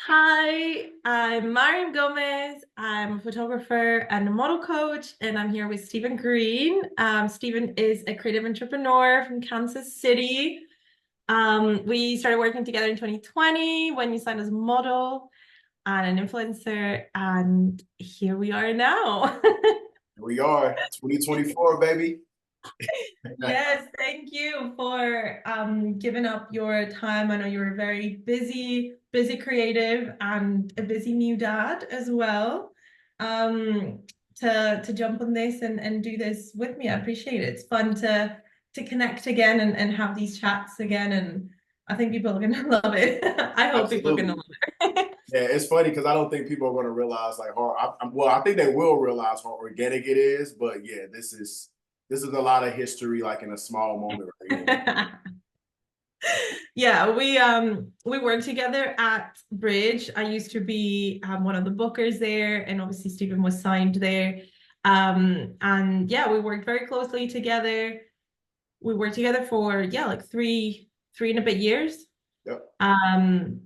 Hi, I'm Mariam Gomez. I'm a photographer and a model coach, and I'm here with Stephen Green. Stephen is a creative entrepreneur from Kansas City. We started working together in 2020 when you signed as a model and an influencer, and here we are now. Here we are, 2024, baby. Yes, thank you for giving up your time. I know you're a very busy creative and a busy new dad as well. Um, to jump on this and do this with me. I appreciate it. It's fun to connect again and have these chats again. And I think people are gonna love it. I hope people are gonna Absolutely. love it. Yeah, it's funny because I don't think people are going to realize like well, I think they will realize how organic it is, but yeah, this is a lot of history like in a small moment right here. Yeah, we worked together at Bridge. I used to be one of the bookers there, and obviously Stephen was signed there. And yeah, we worked very closely together. We worked together for like three and a bit years. Yep. Um,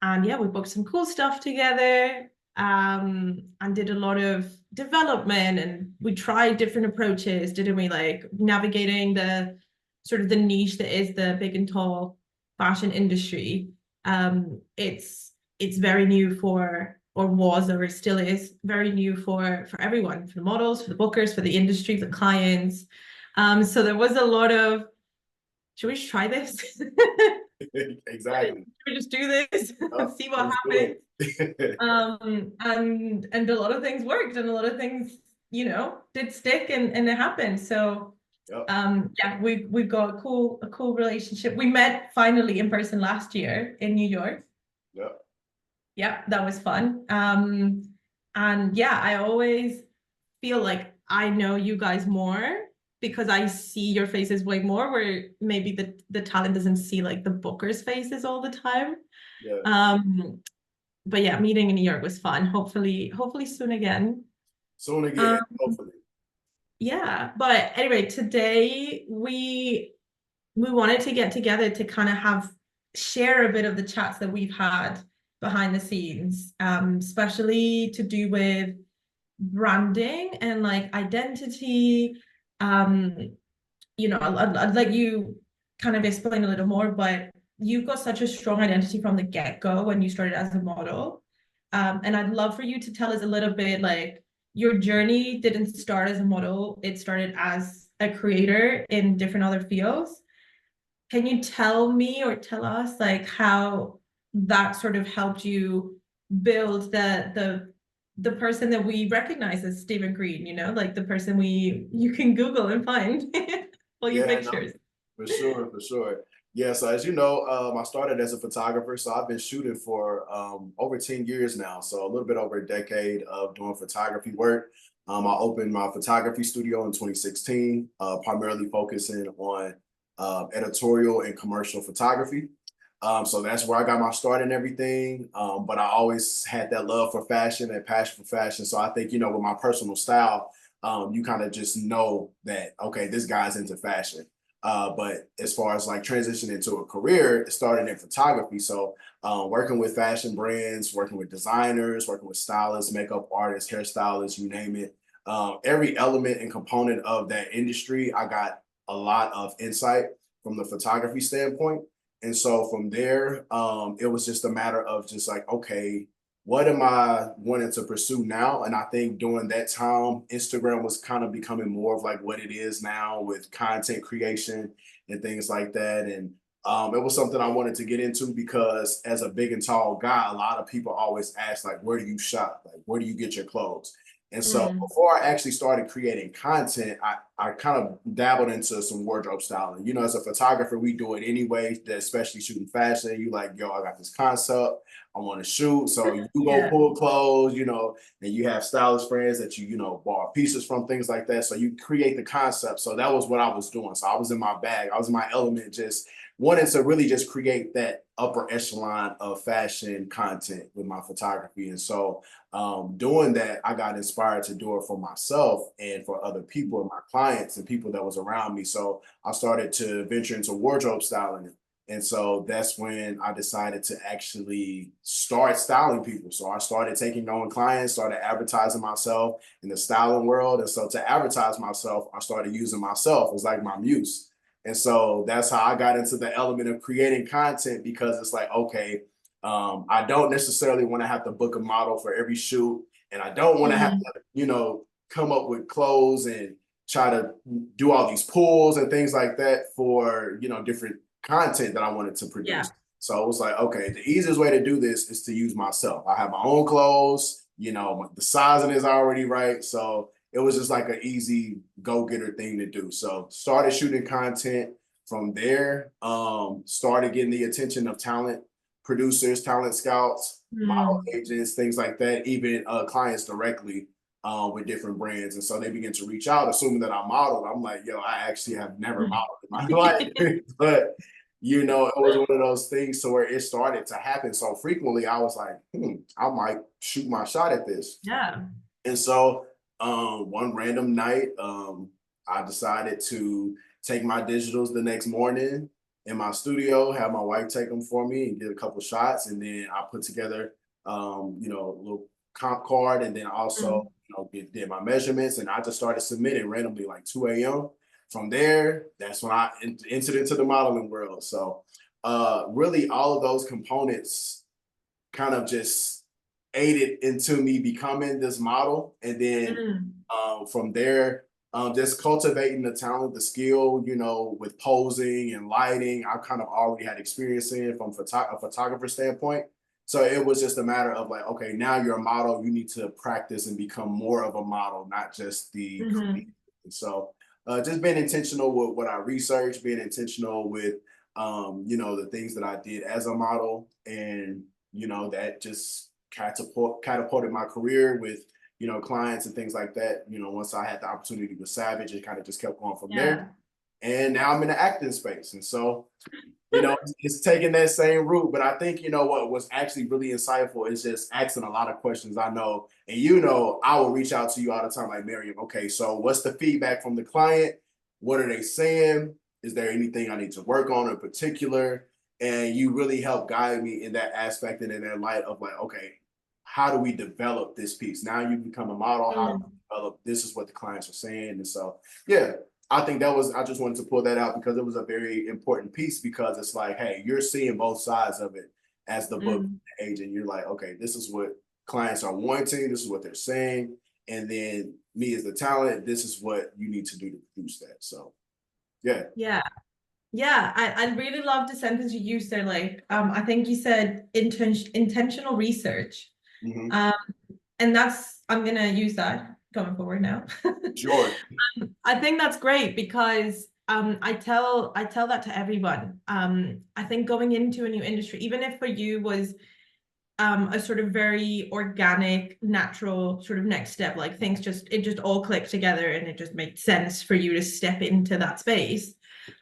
and yeah, we booked some cool stuff together. And did a lot of development, and we tried different approaches, didn't we? Like navigating the sort of the niche that is the big and tall fashion industry. It's very new for, or was, or still is very new for everyone, for the models, for the bookers, for the industry, for clients. So there was a lot of, should we just try this? Exactly. Should we just do this? Yep. See what Let's do happens? it. And a lot of things worked, and a lot of things, did stick, and it happened. So Yep. yeah, we've got a cool relationship. We met finally in person last year in New York. Yep. Yeah, that was fun. And yeah, I always feel like I know you guys more because I see your faces way more, where maybe the talent doesn't see like the bookers' faces all the time. Yeah. Um, but yeah, meeting in New York was fun. Hopefully soon again. Soon again, Um, hopefully. yeah, but anyway, today we wanted to get together to kind of have share a bit of the chats that we've had behind the scenes, especially to do with branding and like identity. Um, I'd let you kind of explain a little more, but you've got such a strong identity from the get-go when you started as a model. And I'd love for you to tell us a little bit like your journey didn't start as a model, it started as a creator in different other fields. Can you tell me or tell us like how that sort of helped you build the person that we recognize as Stephen Green, like the person you can Google and find all your Yeah, no, pictures. for sure, for sure. Yeah, so as you know, I started as a photographer, so I've been shooting for over 10 years now, so a little bit over a decade of doing photography work. I opened my photography studio in 2016, primarily focusing on editorial and commercial photography. So that's where I got my start and everything. But I always had that love for fashion and passion for fashion. So I think, with my personal style, you kind of just know that, okay, this guy's into fashion. But as far as like transitioning into a career, it started in photography. So working with fashion brands, working with designers, working with stylists, makeup artists, hairstylists, you name it. Every element and component of that industry, I got a lot of insight from the photography standpoint. And so from there, it was just a matter of just like, okay, what am I wanting to pursue now? And I think during that time, Instagram was kind of becoming more of like what it is now with content creation and things like that. And it was something I wanted to get into because as a big and tall guy, a lot of people always ask like, where do you shop? Like, where do you get your clothes? And so Mm. before I actually started creating content, I kind of dabbled into some wardrobe styling. As a photographer, we do it anyway, especially shooting fashion. You like, yo, I got this concept. I want to shoot. So you go Yeah. pull clothes, and you have stylist friends that borrow pieces from, things like that. So you create the concept. So that was what I was doing. So I was in my bag. I was in my element, just wanted to really just create that upper echelon of fashion content with my photography. And so doing that, I got inspired to do it for myself and for other people and my clients and people that was around me. So I started to venture into wardrobe styling. And so that's when I decided to actually start styling people. So I started taking on clients, started advertising myself in the styling world. And so to advertise myself, I started using myself as like my muse. And so that's how I got into the element of creating content, because it's like, okay, I don't necessarily want to have to book a model for every shoot. And I don't want to have Mm, to, come up with clothes and try to do all these pulls and things like that for, different content that I wanted to yeah. produce. So it was like, okay, the easiest way to do this is to use myself. I have my own clothes, the sizing is already right. So it was just like an easy go-getter thing to do. So started shooting content from there, started getting the attention of talent producers, talent scouts, model Mm, agents, things like that, even clients directly with different brands. And so they begin to reach out, assuming that I modeled. I'm like, yo, I actually have never modeled in my life. But, it was one of those things to where it started to happen so frequently. I was like, I might shoot my shot at this. yeah. And so one random night, I decided to take my digitals the next morning in my studio, have my wife take them for me and get a couple shots. And then I put together, a little comp card, and then also, Mm, did my measurements. And I just started submitting randomly like 2 a.m. From there, that's when I entered into the modeling world. So really all of those components kind of just aided into me becoming this model. And then mm, from there, just cultivating the talent, the skill, with posing and lighting. I kind of already had experience in it from a photographer standpoint. So it was just a matter of like, okay, now you're a model, you need to practice and become more of a model, not just the mhm. comedian. So just being intentional with what I researched, being intentional with, the things that I did as a model. And that just catapulted my career with, clients and things like that. Once I had the opportunity with Savage, it kind of just kept going from there. Yeah. And now I'm in the acting space. And so, it's taking that same route. But I think, what was actually really insightful is just asking a lot of questions. I know, and I will reach out to you all the time, like, Mariam, okay, so what's the feedback from the client? What are they saying? Is there anything I need to work on in particular? And you really help guide me in that aspect and in that light of like, okay, how do we develop this piece? Now you become a model, how do we Mm, develop, this is what the clients are saying. And so, yeah, I think I just wanted to pull that out because it was a very important piece, because it's like, hey, you're seeing both sides of it as the book mm. agent. You're like, okay, this is what clients are wanting, this is what they're saying. And then me as the talent, this is what you need to do to produce that. So, yeah. Yeah. Yeah, I really love the sentence you used there. Like, I think you said intentional research. Mm-hmm. Um, and I'm gonna use that going forward now. Sure. I think that's great because I tell that to everyone. I think going into a new industry, even if for you was a sort of very organic, natural sort of next step, like it just all clicked together and it just made sense for you to step into that space.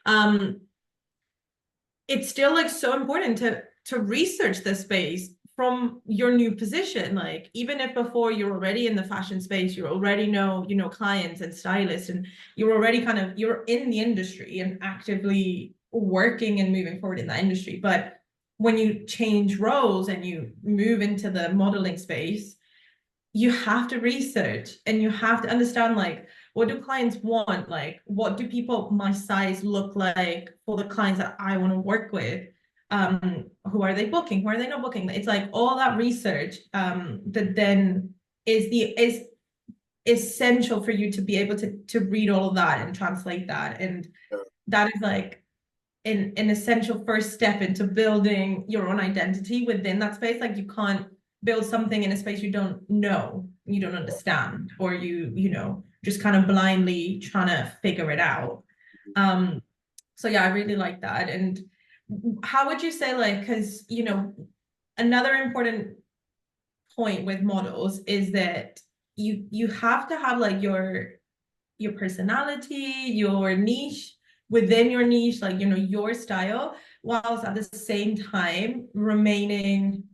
Um, it's still like so important to research the space from your new position. Like even if before you're already in the fashion space, you already know clients and stylists, and you're in the industry and actively working and moving forward in that industry. But when you change roles and you move into the modeling space, you have to research and you have to understand, like, what do clients want, like what do people my size look like for the clients that I want to work with, who are they booking, who are they not booking. It's like all that research that then is essential for you to be able to read all of that and translate that. And that is like an essential first step into building your own identity within that space. Like you can't build something in a space you don't know, you don't understand, or just kind of blindly trying to figure it out. So yeah, I really like that. And how would you say, like, because another important point with models is that you have to have like your personality, your niche within your niche, like your style, whilst at the same time remaining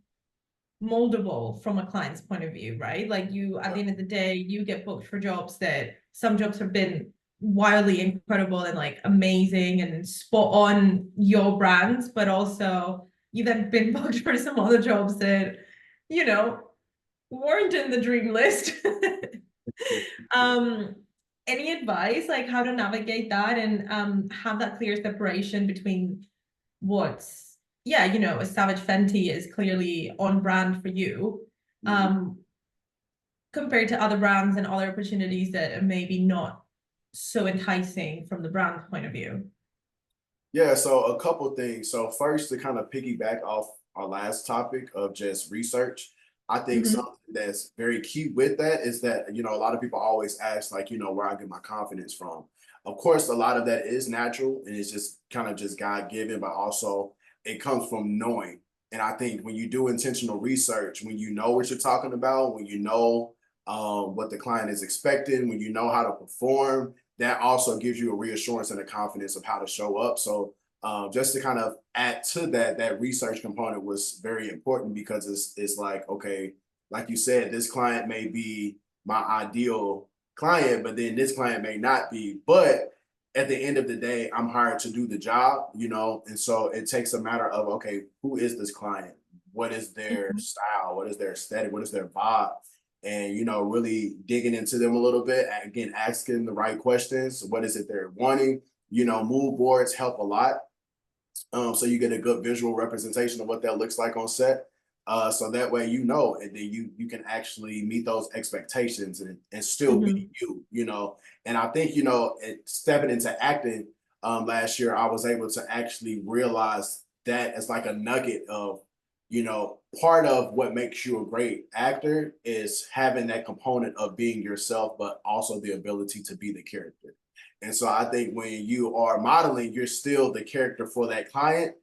moldable from a client's point of view, right? Like you, at the end of the day, you get booked for jobs that some jobs have been wildly incredible and like amazing and spot on your brands, but also you then been booked for some other jobs that, you know, weren't in the dream list. um, any advice like how to navigate that and have that clear separation between what's, yeah, you know, a Savage Fenty is clearly on brand for you, Mhm. compared to other brands and other opportunities that are maybe not so enticing from the brand point of view. Yeah, so a couple things. So first, to kind of piggyback off our last topic of just research, I think Mm-hmm. something that's very key with that is that, a lot of people always ask, like, where I get my confidence from. Of course, a lot of that is natural and it's just kind of just God given, but also it comes from knowing. And I think when you do intentional research, when you know what you're talking about, when you know what the client is expecting, when you know how to perform, that also gives you a reassurance and a confidence of how to show up. So just to kind of add to that, that research component was very important because it's like, okay, like you said, this client may be my ideal client, but then this client may not be. But at the end of the day, I'm hired to do the job, and so it takes a matter of, okay, who is this client? What is their style? What is their aesthetic? What is their vibe? And really digging into them a little bit, again, asking the right questions. What is it they're wanting? Mood boards help a lot, so you get a good visual representation of what that looks like on set. So that way, and then you can actually meet those expectations and still Mm-hmm. be you. And I think stepping into acting last year, I was able to actually realize that as like a nugget of part of what makes you a great actor is having that component of being yourself, but also the ability to be the character. And so I think when you are modeling, you're still the character for that client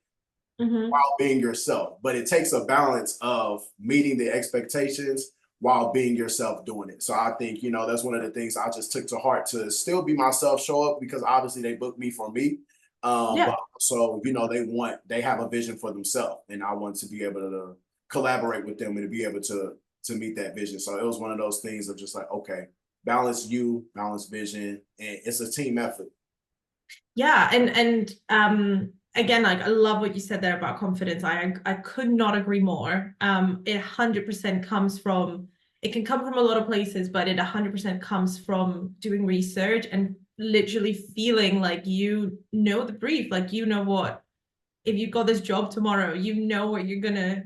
Mm-hmm. while being yourself. But it takes a balance of meeting the expectations while being yourself doing it. So I think, that's one of the things I just took to heart, to still be myself, show up, because obviously they booked me for me. But Yeah. also, they have a vision for themselves. And I want to be able to collaborate with them and to be able to meet that vision. So it was one of those things of just like, okay, balance you, balance vision, and it's a team effort. Yeah, and again, like I love what you said there about confidence. I could not agree more. It 100% comes from, it can come from a lot of places, but it 100% comes from doing research and literally feeling like you know the brief, like you know what, if you got this job tomorrow, you know what you're gonna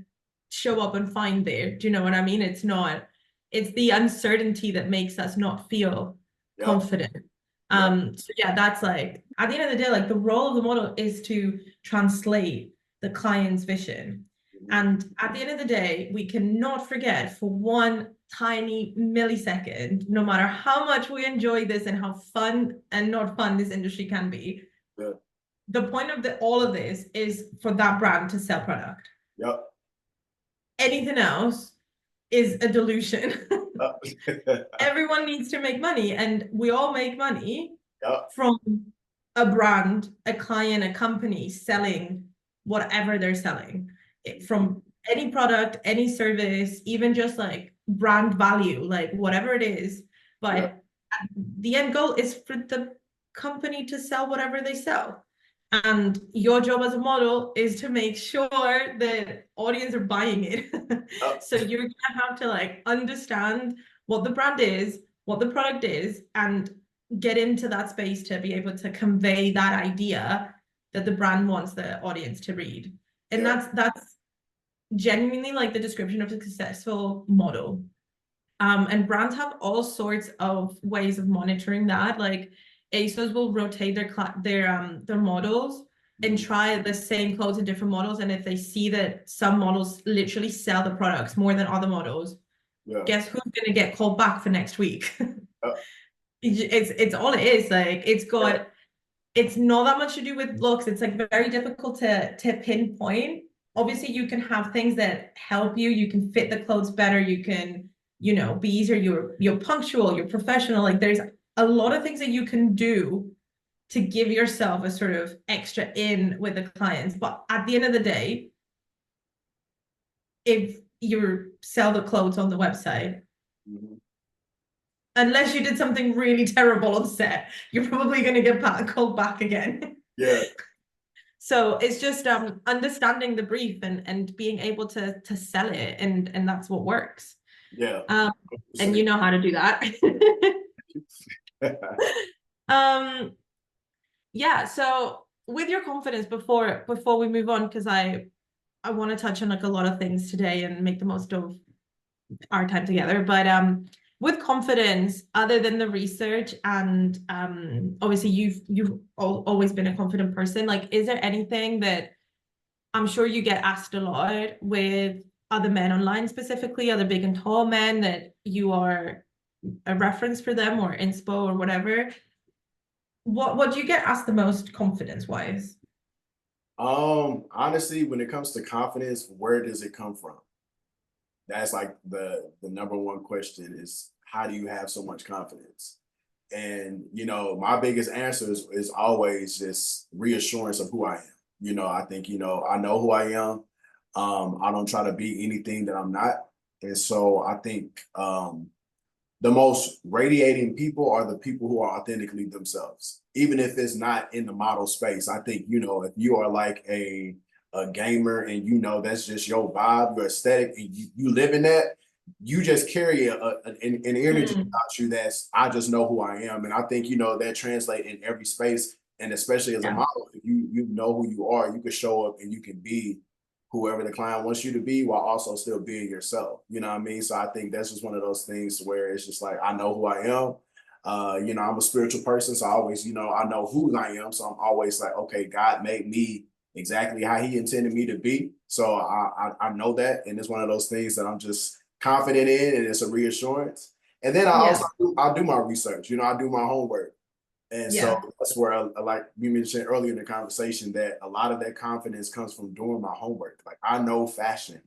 show up and find there. Do you know what I mean? It's not, it's the uncertainty that makes us not feel Yep. confident. Yep. So yeah, that's like at the end of the day, like the role of the model is to translate the client's vision. Mhm. And at the end of the day, we cannot forget for one tiny millisecond, no matter how much we enjoy this and how fun and not fun this industry can be, Yep. the point of all of this is for that brand to sell product. Yep. Anything else is a delusion. Yep. Everyone needs to make money, and we all make money Yep. from a brand, a client, a company selling whatever they're selling. From any product, any service, even just like brand value, like whatever it is. Yep. But the end goal is for the company to sell whatever they sell. And your job as a model is to make sure that audience are buying it. So Yep. you're gonna have to like understand what the brand is, what the product is, and get into that space to be able to convey that idea that the brand wants the audience to read. And Yep. that's genuinely like the description of a successful model. And brands have all sorts of ways of monitoring that. Like ASOS will rotate their models and Mhm. try the same clothes in different models. And if they see that some models literally sell the products more than other models, Yeah. guess who's gonna get called back for next week? Yep. It's all it is. Like Yeah. it's not that much to do with looks. It's like very difficult to pinpoint. Obviously, you can have things that help you. You can fit the clothes better. You can, be easier. You're punctual. You're professional. Like there's a lot of things that you can do to give yourself a sort of extra in with the clients. But at the end of the day, if you sell the clothes on the website, Mhm. unless you did something really terrible on set, you're probably going to get called back again. Yeah, So it's just understanding the brief and being able to sell it, and that's what works. yeah. Um, and you know how to do that. um, yeah. So with your confidence, before we move on, because I want to touch on like a lot of things today and make the most of our time together. But with confidence, other than the research and obviously you've always been a confident person. Like, is there anything that I'm sure you get asked a lot with other men online, specifically other big and tall men, that you are a reference for them or inspo or whatever? What do you get asked the most confidence wise? Honestly, when it comes to confidence, where does it come from? That's like the number one question is how do you have so much confidence? And my biggest answer is always just reassurance of who I am. I think, I know who I am. I don't try to be anything that I'm not. And so I think the most radiating people are the people who are authentically themselves, even if it's not in the model space. I think, if you are like a gamer and that's just your vibe, your aesthetic, and you live in that, you just carry an energy Mm, about you that's, I just know who I am. And I think, that translate in every space. And especially as a yeah. model, if you know who you are, you can show up and you can be whoever the client wants you to be while also still being yourself. You know what I mean? So I think that's just one of those things where it's just like, I know who I am. I'm a spiritual person. So I always, I know who I am. So I'm always like, okay, God made me exactly how he intended me to be. So I know that. And it's one of those things that I'm just confident in, and it's a reassurance. And then Yeah. I do my research, I do my homework. And so Yeah. that's where, like you mentioned earlier in the conversation, that a lot of that confidence comes from doing my homework. Like, I know fashion.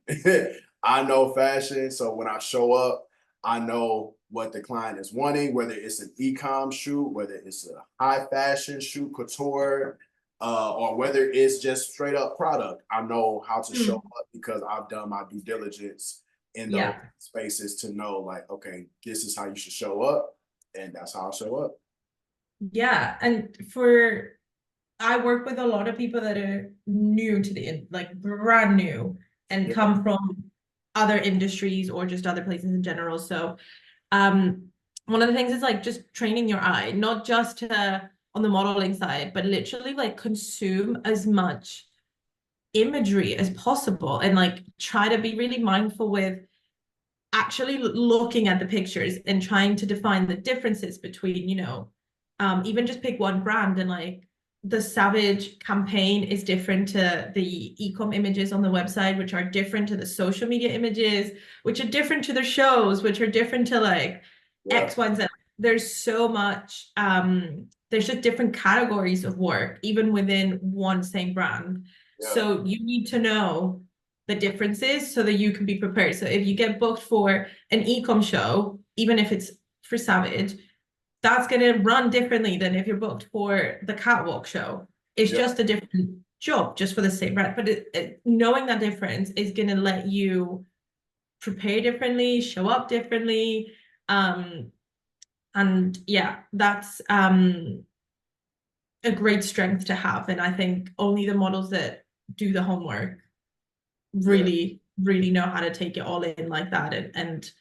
I know fashion. So when I show up, I know what the client is wanting, whether it's an e-com shoot, whether it's a high fashion shoot, couture, or whether it's just straight up product. I know how to show Mm, up because I've done my due diligence in those yeah. spaces to know, like, okay, this is how you should show up. And that's how I show up. Yeah. And I work with a lot of people that are new to like brand new and Yeah. come from other industries or just other places in general. So, um, one of the things is like just training your eye, not just on the modeling side, but literally like consume as much imagery as possible and like try to be really mindful with actually looking at the pictures and trying to define the differences between, even just pick one brand and like the Savage campaign is different to the ecom images on the website, which are different to the social media images, which are different to the shows, which are different to like Yeah. X, Y, and Z. There's so much, there's just different categories of work, even within one same brand. Yeah. So you need to know the differences so that you can be prepared. So if you get booked for an ecom show, even if it's for Savage, that's going to run differently than if you're booked for the catwalk show. It's Yeah. just a different job, just for the same brand. But knowing that difference is going to let you prepare differently, show up differently. Um, and yeah, that's a great strength to have. And I think only the models that do the homework Yeah. really, really know how to take it all in like that and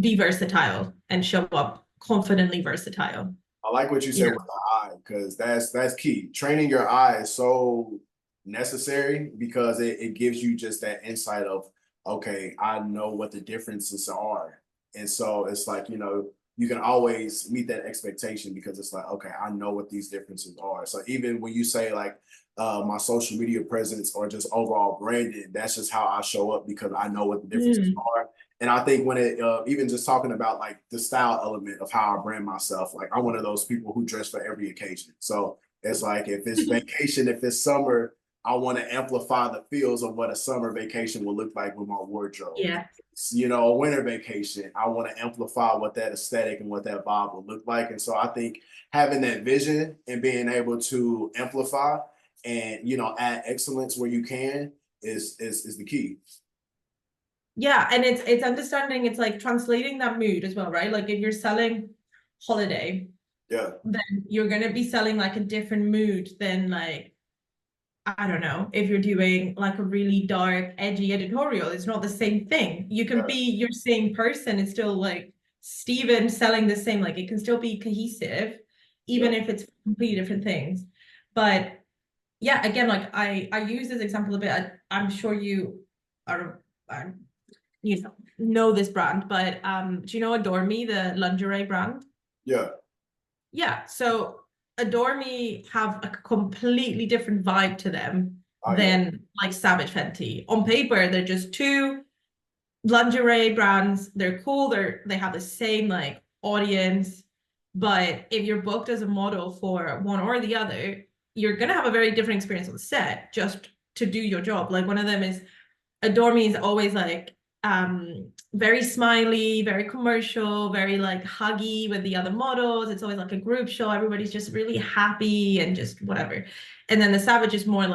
be versatile and show up confidently versatile. I like what you Yeah. said with the eye, because that's key. Training your eye is so necessary because it gives you just that insight of, okay, I know what the differences are. And so it's like, you can always meet that expectation because it's like, okay, I know what these differences are. So even when you say like my social media presence or just overall branding, that's just how I show up because I know what the differences Mm. are. And I think when it even just talking about like the style element of how I brand myself, like I'm one of those people who dress for every occasion. So it's like if it's vacation, if it's summer, I want to amplify the feels of what a summer vacation will look like with my wardrobe. Yeah. A winter vacation, I want to amplify what that aesthetic and what that vibe will look like. And so I think having that vision and being able to amplify and add excellence where you can is the key. Yeah, and it's understanding, it's like translating that mood as well, right? Like if you're selling holiday, Yeah, then you're gonna be selling like a different mood than like, I don't know, if you're doing like a really dark, edgy editorial. It's not the same thing. You can yeah, be your same person and still like Steven selling the same, like it can still be cohesive, yeah, even if it's completely different things. But yeah, again, like I use this example a bit. I'm sure you are, you know this brand, but do you know Adore Me, the lingerie brand? yeah. Yeah, so Adore Me have a completely different vibe to them Oh yeah, than like Savage Fenty. On paper, they're just two lingerie brands. They're cool. They have the same like audience, but if you're booked as a model for one or the other, you're gonna have a very different experience on set just to do your job. Like one of them is Adore Me is always like very smiley, very commercial, very like huggy with the other models. It's always like a group show. Everybody's just really happy and just whatever. And then the Savage is more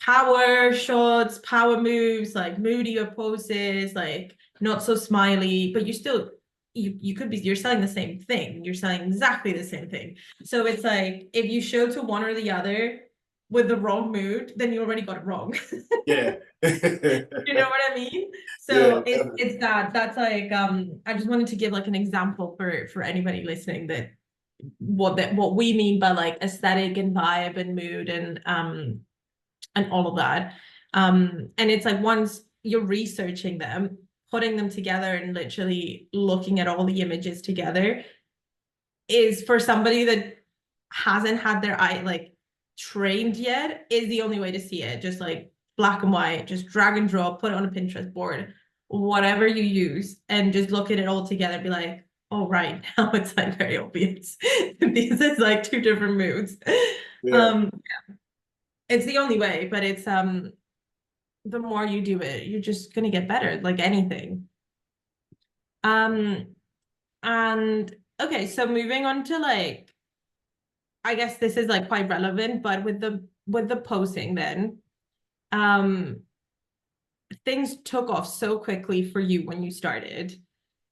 power shots, power moves, like moodier poses, like not so smiley, but you could be, you're selling the same thing. You're selling exactly the same thing. So it's like if you show to one or the other with the wrong mood, then you already got it wrong. yeah, You know what I mean? yeah, So it's definitely. it's that that's like I just wanted to give like an example for anybody listening that what we mean by like aesthetic and vibe and mood and all of that. And it's like once you're researching them, putting them together and literally looking at all the images together is for somebody that hasn't had their eye like trained yet is the only way to see it. Just like black and white, just drag and drop, put it on a Pinterest board, whatever you use, and just look at it all together and be like, oh right, now it's like very obvious. These is like two different moods. Yeah. Um, it's the only way, but it's the more you do it, you're just gonna get better, like anything. Um, and okay, so moving on to like I guess this is like quite relevant, but with the posing then, um, things took off so quickly for you when you started.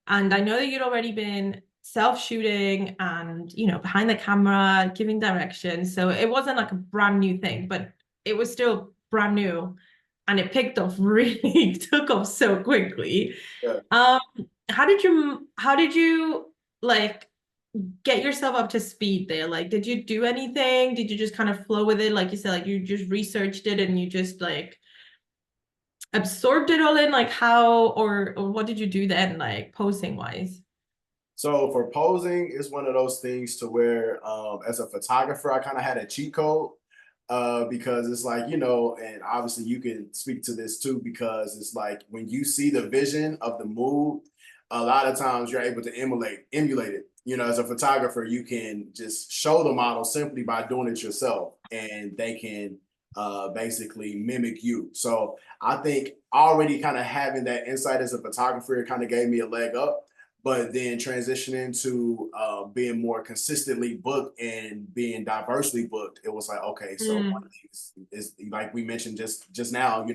And I know that you'd already been self-shooting and, behind the camera, giving direction. So it wasn't like a brand new thing, but it was still brand new. And it picked off really took off so quickly. Yeah. Um, how did you like get yourself up to speed there? Like, did you do anything? Did you just kind of flow with it? Like you said, like you just researched it and you just like absorbed it all in, like how or what did you do then, like posing wise? So for posing, it's one of those things to where, as a photographer, I kind of had a cheat code, because it's like, and obviously you can speak to this too, because it's like when you see the vision of the mood, a lot of times you're able to emulate it. As a photographer, you can just show the model simply by doing it yourself, and they can basically mimic you. So I think already kind of having that insight as a photographer kind of gave me a leg up, but then transitioning to being more consistently booked and being diversely booked, it was like, okay, so one Mm. of these is like we mentioned just now,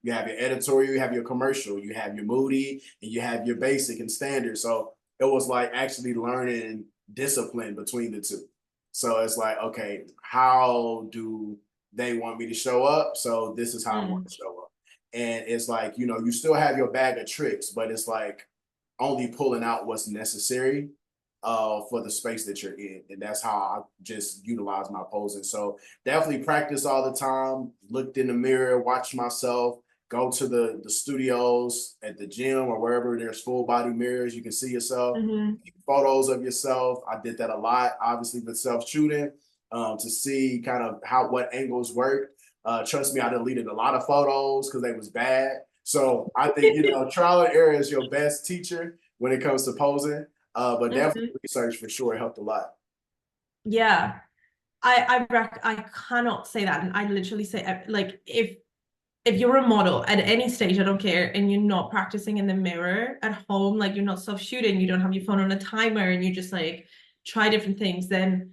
you have your editorial, you have your commercial, you have your moody, and you have your basic and standard. So it was like actually learning discipline between the two. So it's like, okay, how do they want me to show up? So this is how I want Mm. to show up. And it's like, you still have your bag of tricks, but it's like only pulling out what's necessary for the space that you're in. And that's how I just utilize my posing. So definitely practice all the time, looked in the mirror, watch myself, go to the studios at the gym or wherever there's full body mirrors, you can see yourself, Hmm. take photos of yourself. I did that a lot, obviously with self shooting, to see kind of what angles work. Trust me, I deleted a lot of photos because they was bad. So I think trial and error is your best teacher when it comes to posing. But definitely Hmm. research for sure helped a lot. Yeah, I cannot say that, and I literally say like if you're a model at any stage, I don't care, and you're not practicing in the mirror at home, like you're not self-shooting, you don't have your phone on a timer, and you just like try different things, then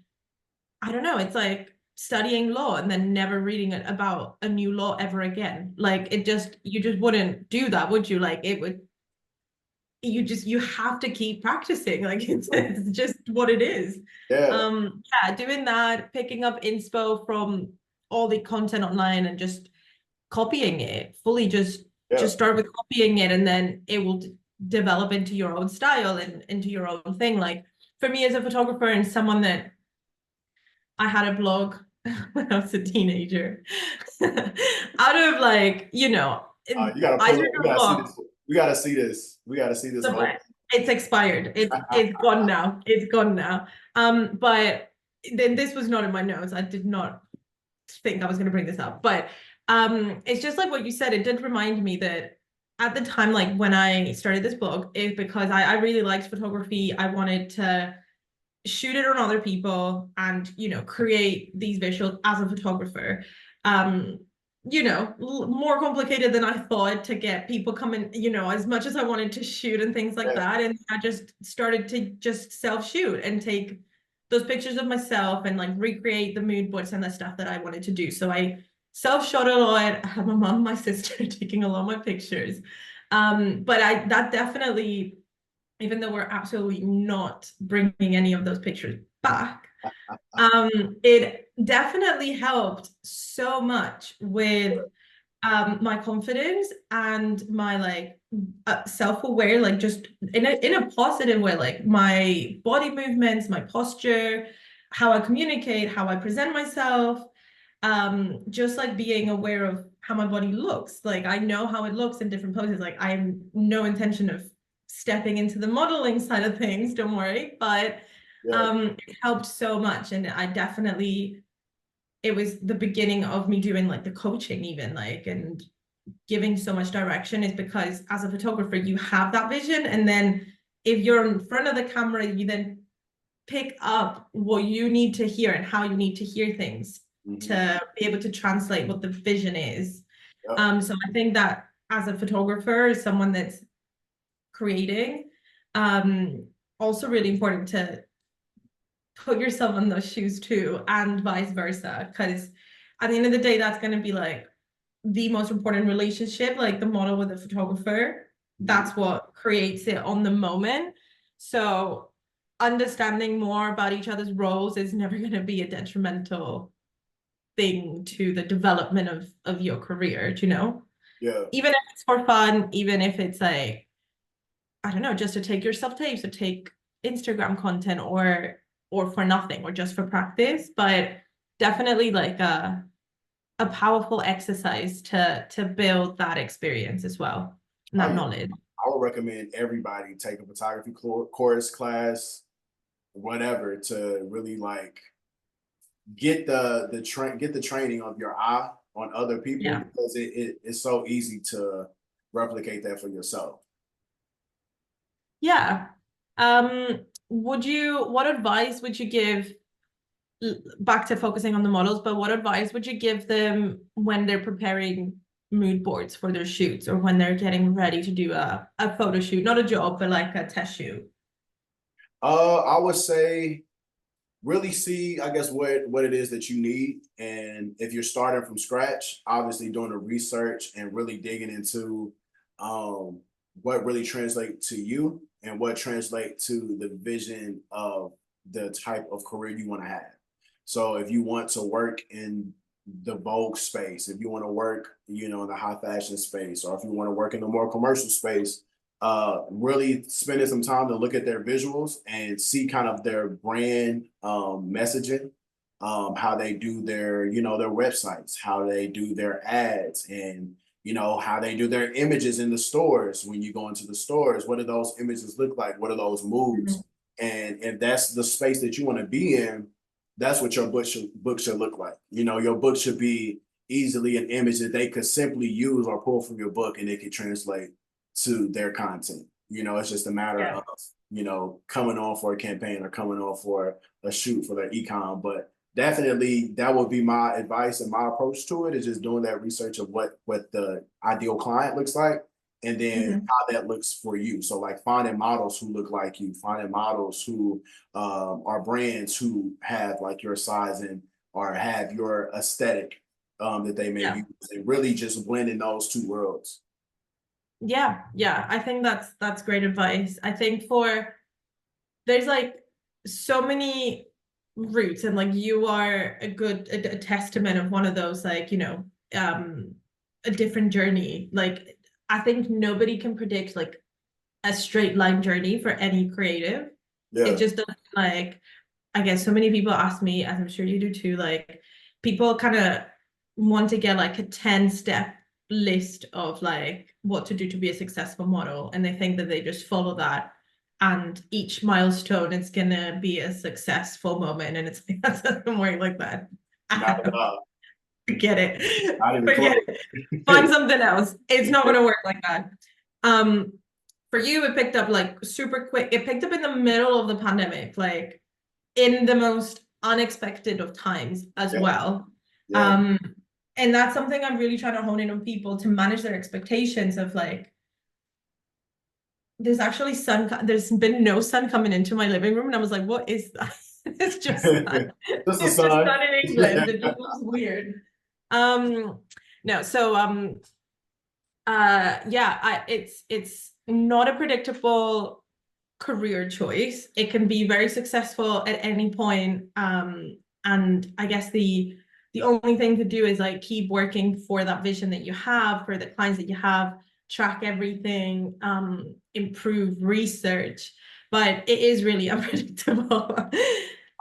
I don't know. It's like studying law and then never reading about a new law ever again. Like you just wouldn't do that, would you? Like it would, you have to keep practicing. Like it's just what it is. Yeah, Yeah, doing that, picking up inspo from all the content online and just copying it fully, yeah. just start with copying it, and then it will develop into your own style and into your own thing. Like for me as a photographer and someone that I had a blog when I was a teenager. Out of like, You gotta I pull started it. We a gotta see blog this. We gotta see this. We gotta see this open. somewhere. It's expired. It's gone now. It's gone now. But then this was not in my notes. I did not think I was going to bring this up, but it's just like what you said. It did remind me that at the time, like when I started this blog, is because I really liked photography. I wanted to shoot it on other people and create these visuals as a photographer. um More complicated than I thought to get people coming, as much as I wanted to shoot and things like Yeah. that. And I just started to just self shoot and take those pictures of myself and like recreate the mood boards and the stuff that I wanted to do. So I self shot a lot. I had my mom and my sister taking a lot of my pictures. But that definitely, even though we're absolutely not bringing any of those pictures back, it definitely helped so much with my confidence and my like self-aware, like just in a positive way, like my body movements, my posture, how I communicate, how I present myself, just like being aware of how my body looks. Like I know how it looks in different poses. Like I have no intention of stepping into the modeling side of things, don't worry, but Yeah. it helped so much. And I definitely, it was the beginning of me doing like the coaching even, like, and giving so much direction, is because as a photographer you have that vision, and then if you're in front of the camera you then pick up what you need to hear and how you need to hear things to be able to translate what the vision is. Yeah. So I think that as a photographer, someone that's creating, also really important to put yourself in those shoes too, and vice versa, because at the end of the day that's going to be like the most important relationship, like the model with the photographer. That's what creates it on the moment. So understanding more about each other's roles is never going to be a detrimental thing to the development of your career, Yeah. even if it's for fun, even if it's like, I don't know, just to take your self tapes or take Instagram content, or for nothing, or just for practice. But definitely like a powerful exercise to build that experience as well, and Oh that yeah. knowledge. I would recommend everybody take a photography course, class, whatever, to really like get the training of your eye on other people, Yeah. because it's so easy to replicate that for yourself. Yeah. What advice would you give, back to focusing on the models, but what advice would you give them when they're preparing mood boards for their shoots, or when they're getting ready to do a photo shoot, not a job, but like a test shoot? I would say really see, I guess, what it is that you need. And if you're starting from scratch, obviously doing the research and really digging into what really translates to you and what translates to the vision of the type of career you want to have. So if you want to work in the Vogue space, if you want to work, in the high fashion space, or if you want to work in the more commercial space, really spending some time to look at their visuals and see kind of their brand messaging, how they do their, their websites, how they do their ads, and how they do their images in the stores. When you go into the stores, what do those images look like? What are those moods? Mhm. And if that's the space that you want to be in, that's what your book should look like. Your book should be easily an image that they could simply use or pull from your book, and it could translate to their content. It's just a matter Yeah. of, coming on for a campaign or coming on for a shoot for their econ. But definitely that would be my advice, and my approach to it is just doing that research of what the ideal client looks like, and then Mhm. how that looks for you. So like finding models who look like you, finding models who are brands who have like your size and or have your aesthetic that they may Yeah. use, and really just blending those two worlds. Yeah, I think that's great advice. I think for there's like so many routes, and like you are a testament of one of those, like, a different journey. Like I think nobody can predict like a straight line journey for any creative. It Yeah. just doesn't, like, I guess so many people ask me, as I'm sure you do too, like people kind of want to get like a 10-step list of like what to do to be a successful model. And they think that they just follow that. And each milestone is gonna be a successful moment. And it's like that doesn't work like that. Not at all. Forget it. Not even Forget close. it. Find something else. It's not gonna work like that. Um, for you, it picked up like super quick. It picked up in the middle of the pandemic, like in the most unexpected of times as Yeah. well. Yeah. Um, and that's something I'm really trying to hone in on people to manage their expectations of like, there's actually sun, there's been no sun coming into my living room. And I was like, what is that? It's just sun. Just the It's just sun. sun in England. It just looks weird. Um, no, so yeah, it's not a predictable career choice. It can be very successful at any point. And I guess the only thing to do is like keep working for that vision that you have, for the clients that you have, track everything, improve research. But it is really unpredictable.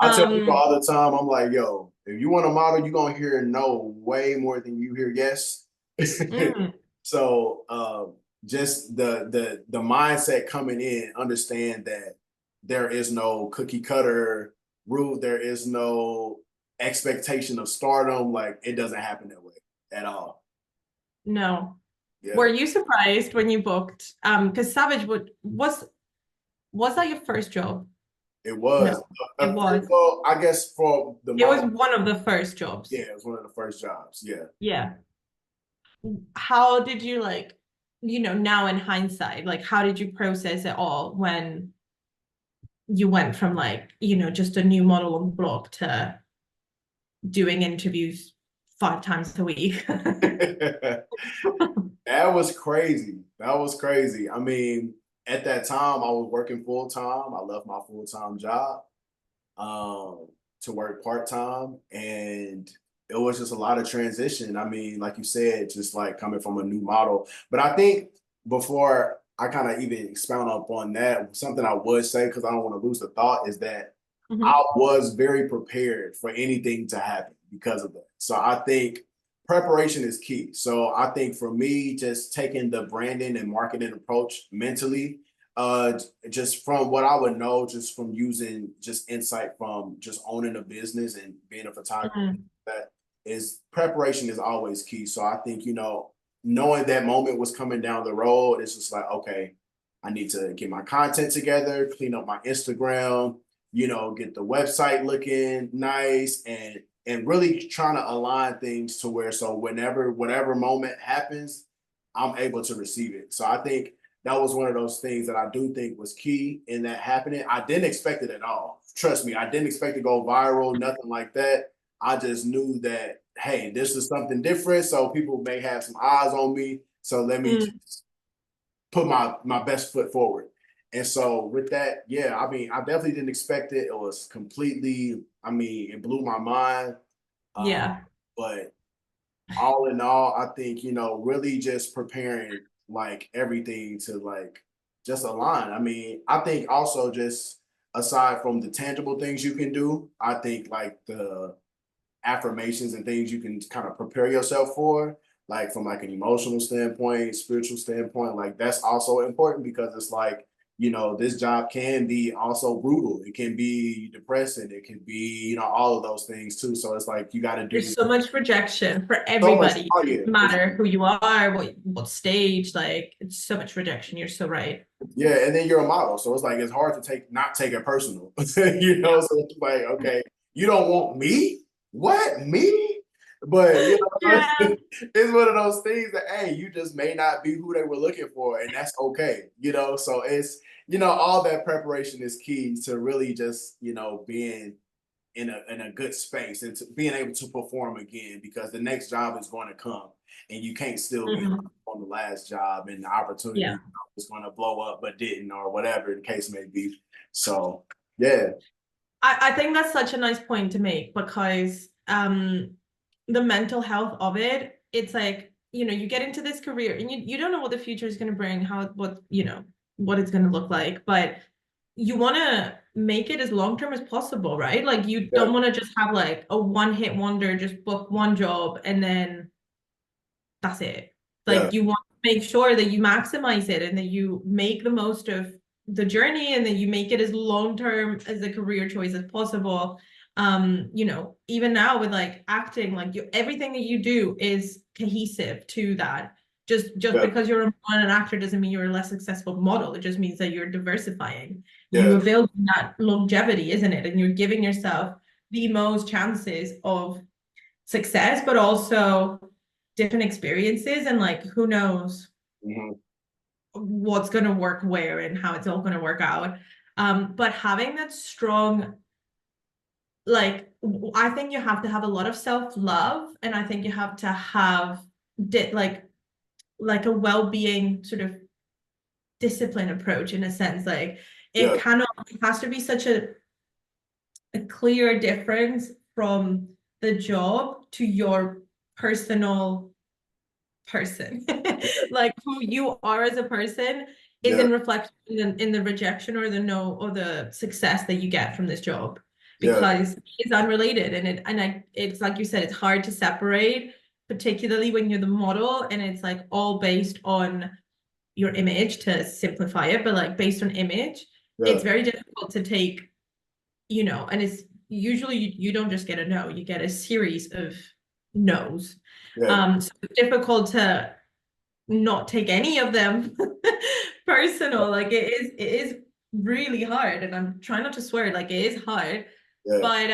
I tell people um, all the time, I'm like, yo, if you want a model, you're gonna hear no way more than you hear yes. mm, So just the mindset coming in, understand that there is no cookie cutter rule, there is no expectation of stardom. Like it doesn't happen that way at all. no. Were Yeah, you surprised when you booked? Because Savage would was that your first job? it was. No, it was. Well, I guess for the It was model, one of the first yeah, jobs. it was one of the first jobs. Yeah. Yeah. How did you like, now in hindsight, like how did you process it all when you went from like, just a new model on the block to doing interviews 5 times a week? That was crazy. That was crazy. I mean, at that time, I was working full time. I left my full time job um, to work part time, and it was just a lot of transition. I mean, like you said, just like coming from a new model. But I think before I kind of even expound upon that, something I would say, because I don't want to lose the thought, is that I Mhm. was very prepared for anything to happen because of that. So I think preparation is key. So I think for me, just taking the branding and marketing approach mentally, just from what I would know, just from using just insight from just owning a business and being a photographer, Mhm. that is preparation is always key. So I think, knowing that moment was coming down the road, it's just like, okay, I need to get my content together, clean up my Instagram, get the website looking nice, and really trying to align things to where so whenever whatever moment happens, I'm able to receive it. So I think that was one of those things that I do think was key in that happening. I didn't expect it at all. Trust me, I didn't expect to go viral, nothing like that. I just knew that, hey, this is something different. So people may have some eyes on me. So let me Mm, just put my best foot forward. And so with that, yeah, I mean, I definitely didn't expect it. It was completely, I mean, it blew my mind. Um, yeah. but all in all, I think, really just preparing like everything to like just align. I mean, I think also just aside from the tangible things you can do, I think like the affirmations and things you can kind of prepare yourself for, like from like an emotional standpoint, spiritual standpoint, like that's also important because it's like, this job can be also brutal. It can be depressing. It can be, all of those things too. So it's like you got to do There's so much rejection for so much. everybody. Oh It yeah, doesn't matter who you are, what stage, like it's so much rejection. You're so right. yeah, and then you're a model, so it's like it's hard to not take it personal. So it's like, okay, you don't want me? What me? But Yeah. it's one of those things that hey, you just may not be who they were looking for, and that's okay. So it's all that preparation is key to really just being in a good space and to being able to perform again because the next job is going to come and you can't still be Mhm. on the last job and the opportunity Yeah. was going to blow up but didn't or whatever the case may be. So yeah, I think that's such a nice point to make because the mental health of it, it's like, you get into this career and you don't know what the future is going to bring, what it's going to look like, but you want to make it as long term as possible, right? Like you yeah, don't want to just have like a one hit wonder, just book one job and then that's it. yeah, Like you want to make sure that you maximize it and that you make the most of the journey and that you make it as long term as a career choice as possible. Even now with like acting, like everything that you do is cohesive to that. Just yeah, because you're an actor doesn't mean you're a less successful model. It just means that you're diversifying. You yeah, are building that longevity, isn't it? And you're giving yourself the most chances of success, but also different experiences and like who knows hmm, what's going to work where and how it's all going to work out. But having that strong, like, I think you have to have a lot of self-love, and I think you have to have like a well-being sort of discipline approach in a sense. Like yeah, it has to be such a clear difference from the job to your personal person. Like who you are as a person is yeah, in reflection in the rejection or the no or the success that you get from this job yeah, because it's unrelated it's like you said, it's hard to separate, particularly when you're the model and it's like all based on your image, to simplify it, but like based on image, yeah, it's very difficult to take, and it's usually you don't just get a no, you get a series of no's. yeah, So it's difficult to not take any of them personal. Like it is really hard, and I'm trying not to swear, like it is hard, yeah, but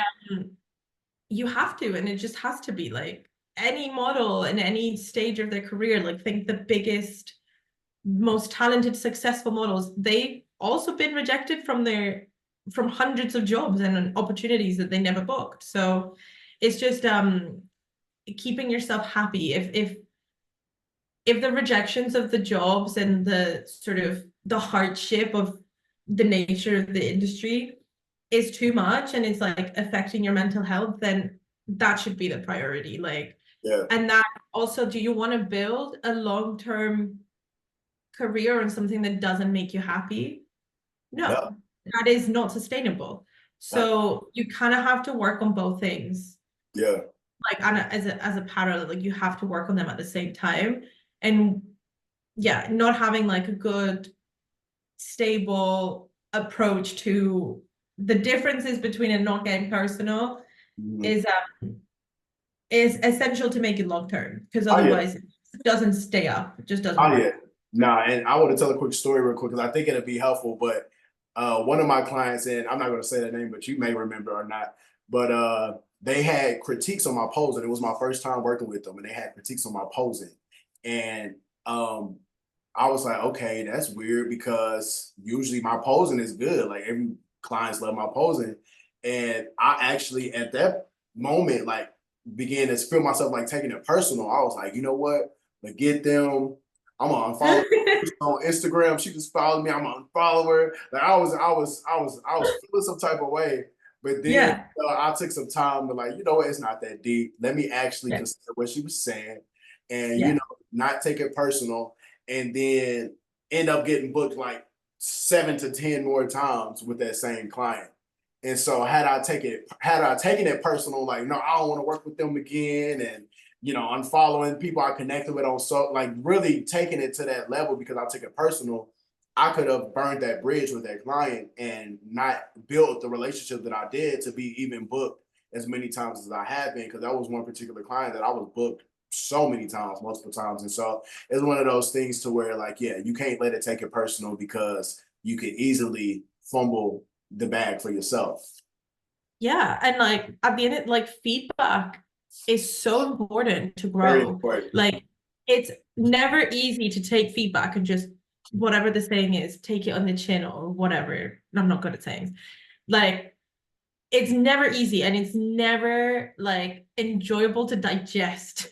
you have to, and it just has to be like any model in any stage of their career. Like think the biggest, most talented, successful models, they also been rejected from hundreds of jobs and opportunities that they never booked. So it's just keeping yourself happy. If the rejections of the jobs and the sort of the hardship of the nature of the industry is too much and it's like affecting your mental health, then that should be the priority. Like, yeah, and that also, do you want to build a long-term career on something that doesn't make you happy? yeah, No, that is not sustainable. So you kind of have to work on both things, yeah, like as a parallel, like you have to work on them at the same time. And yeah, not having like a good stable approach to the differences between it not getting personal mhm. is is essential to make it long term, because Oh yeah. otherwise it doesn't stay up. It just doesn't Oh yeah. work. Nah, and I want to tell a quick story real quick because I think it'll be helpful. But one of my clients, and I'm not going to say that name, but you may remember or not. But they had critiques on my posing. It was my first time working with them, and they had critiques on my posing. And um, I was like, okay, that's weird because usually my posing is good. Like every clients love my posing, and I actually at that moment like began to feel myself like taking it personal. I was like, you know what? Forget them. I'm gonna unfollow her on Instagram. She just followed me. I'm gonna unfollow her. Like I was feeling some type of way. But then Yeah. I took some time to like, you know what? It's not that deep. Let me actually Yeah. consider what she was saying, and Yeah. not take it personal, and then end up getting booked like 7 to 10 more times with that same client. And so had I taken it personal, like, no, I don't want to work with them again, and unfollowing people I connected with on so like really taking it to that level because I took it personal, I could have burned that bridge with that client and not built the relationship that I did to be even booked as many times as I have been, because that was one particular client that I was booked so many times, multiple times. And so it's one of those things to where like, yeah, you can't let it take it personal because you could easily fumble the bag for yourself. Yeah. And like at the end, like feedback is so important to Very grow. important. Like it's never easy to take feedback and just whatever the saying is, take it on the chin or whatever. I'm not good at sayings. Like it's never easy and it's never like enjoyable to digest.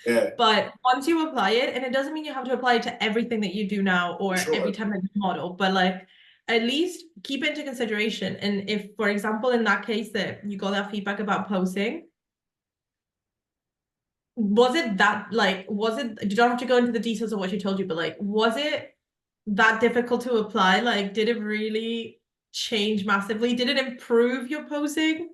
Yeah, But once you apply it, and it doesn't mean you have to apply it to everything that you do now for or every sure. time that you model, but like at least keep it into consideration. And if, for example, in that case that you got that feedback about posing, was it that like, was it, you don't have to go into the details of what she told you, but like, was it that difficult to apply? Like, did it really change massively? Did it improve your posing?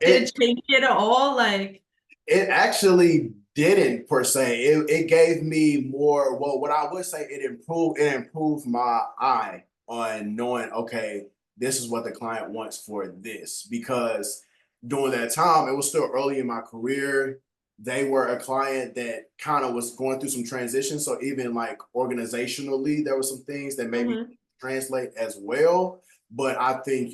Did It it change it at all? Like, it actually didn't per se. It gave me more. Well, what I would say, it improved my eye on knowing, okay, this is what the client wants for this. Because during that time, it was still early in my career. They were a client that kind of was going through some transition. So even like organizationally, there were some things that maybe mhm, translate as well. But I think,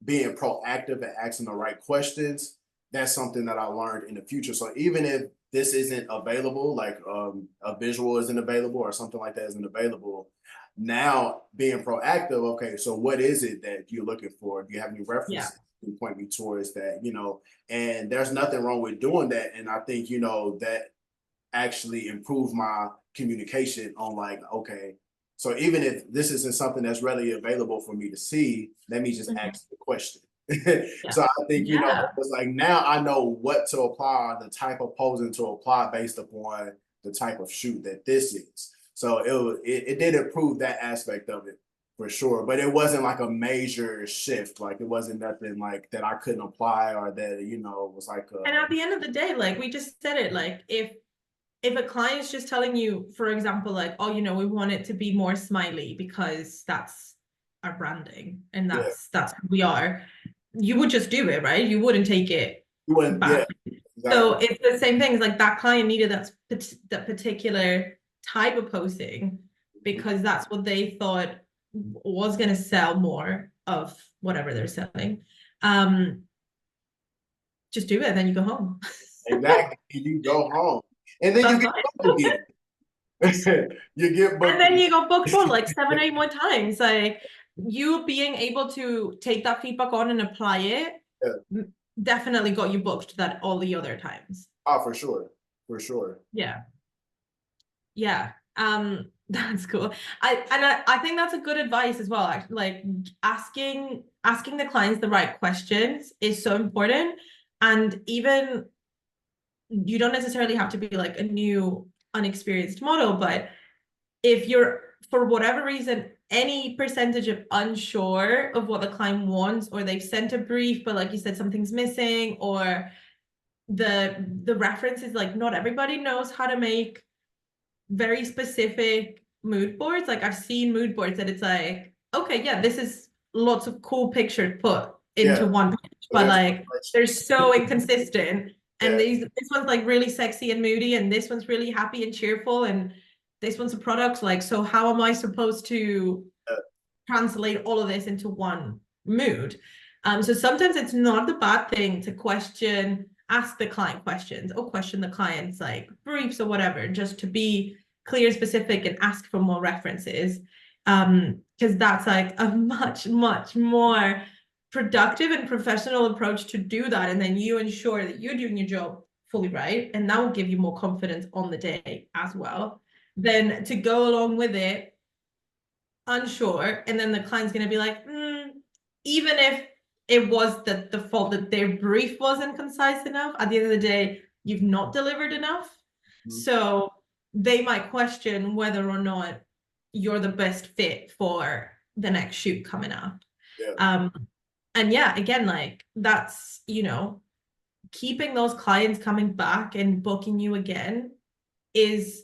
being proactive and asking the right questions, that's something that I learned in the future. So even if this isn't available, like a visual isn't available or something like that isn't available, now being proactive, okay, so what is it that you're looking for? Do you have any yeah, references to point me towards that? And there's nothing wrong with doing that. And I think, that actually improved my communication on like, okay, so even if this isn't something that's readily available for me to see, let me just mhm, ask the question. yeah, So I think, yeah. it's like now I know what to apply, the type of posing to apply based upon the type of shoot that this is. So it did improve that aspect of it for sure, but it wasn't like a major shift. Like it wasn't nothing like that I couldn't apply or that, was like And at the end of the day, like we just said it, like if a client's just telling you, for example, like, oh, we want it to be more smiley because that's our branding and yeah, that's who we are, you would just do it, right? You wouldn't take it you went, yeah, back. exactly. So it's the same thing. It's like that client needed that particular type of posting because that's what they thought was going to sell more of whatever they're selling. Um, just do it, and then you go home. Exactly. You go home. And then you That's get fine. booked again. You get And booked then again. you got booked for like 7, 8 more times. Like you being able to take that feedback on and apply it Yeah. definitely got you booked that all the other times. Oh, for sure. For sure. Yeah. Yeah. That's cool. I think that's a good advice as well. Actually, like asking the clients the right questions is so important. And even you don't necessarily have to be like a new, unexperienced model, but if you're for whatever reason any percentage of unsure of what the client wants, or they've sent a brief but like you said something's missing, or the reference is like not everybody knows how to make very specific mood boards. Like I've seen mood boards that it's like, okay, yeah, this is lots of cool pictures put into Yeah. one page, But but there's like they're so inconsistent. And yeah. this one's like really sexy and moody, and this one's really happy and cheerful, and this one's a product. Like, so how am I supposed to Yeah. translate all of this into one mood? So sometimes it's not the bad thing to ask the client questions or question the client's like briefs or whatever, just to be clear, specific, and ask for more references. Because that's like a much, much more productive and professional approach to do that. And then you ensure that you're doing your job fully right. And that will give you more confidence on the day as well. Then to go along with it, unsure, and then the client's going to be like, even if it was the fault that their brief wasn't concise enough, at the end of the day, you've not delivered enough. Mhm. So they might question whether or not you're the best fit for the next shoot coming up. Yeah. Um, and yeah, again, like that's, keeping those clients coming back and booking you again is